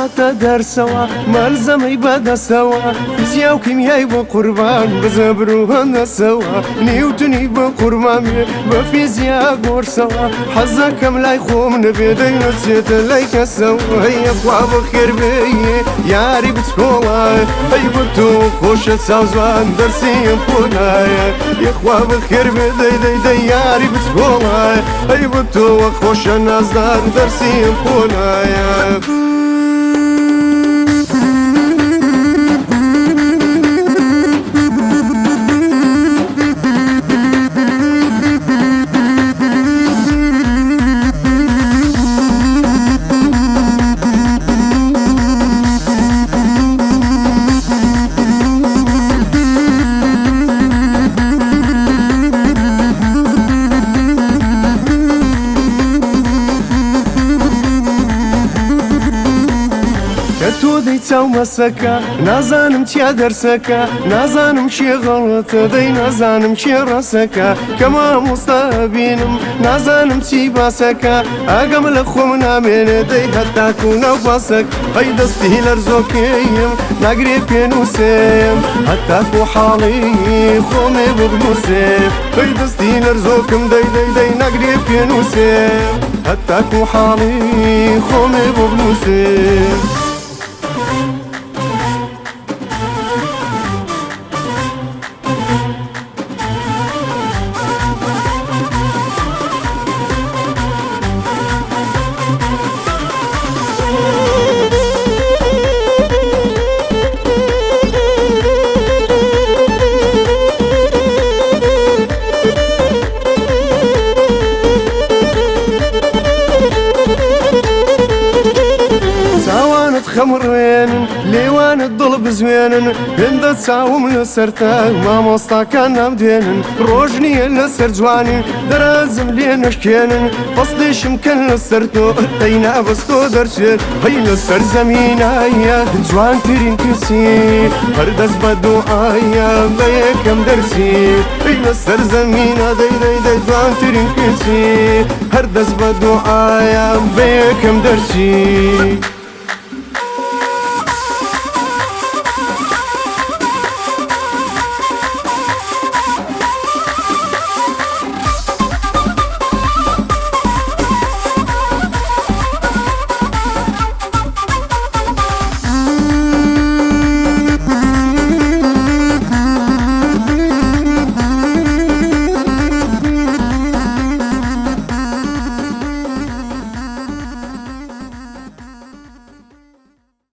هاتا دەرسەوە مەلزەمەی بەدەسەوە فیزیا و کیمیای بۆ قوربان بزەبر و هەندەسەوە نیوتنی بە قورمامێ بە فیزیا گۆرسەوە حەزەکەم لای خۆم نەبێ دەیوەچێتە لای کەسەوە هەیەخوا بەخێر بێیێ یاری بچکۆڵە هەی بە تۆ خۆشە چاوزوان دەرسیم پۆنایە یەخوا بەخێر بێ دەی یاری بچکۆڵە هەی بە تۆوە خۆشە نازدار دەرسیم پۆنایە تۆ دەی چاو مەسەکە نازانم چیا دەرسەکە نازانم چێ غەڵەتە دەی نازانم چێ ڕاستەکە کە مامۆستا بینم نازانم چی باسەکە ئەگەم لە خۆم نامێنێ دەی هەتاکو و ناو باسەک ئەی دەستی لەرزۆکەیم ناگرێ پێنووسێم هەتاکو حاڵی خۆمێ ببنووسێم ئەی دەستی لەرزۆکم دەی ناگرێ پێنووسێم هەتاکو حاڵی خۆمێ ببنووسێم خەمڕێنن لێوانت دڵ بزوێنن هێندە چاوم لەسەرتە مامۆستاکان نامدێنن ڕۆژ نییە لەسەر جوانین دەرازم لێ نەشکێنن فەستێشم کەن لەسەر تۆ ئەی نابەستۆ دەرچێت هەی لەسەر زەمینایە جوانترین کەسی هەردەست بە دوعایە بە یەکەم دەرسی هەی لەسەر زەمینە دەی جوانترین کەسی هەردەست بە دوعایە بە یەکەم دەرسی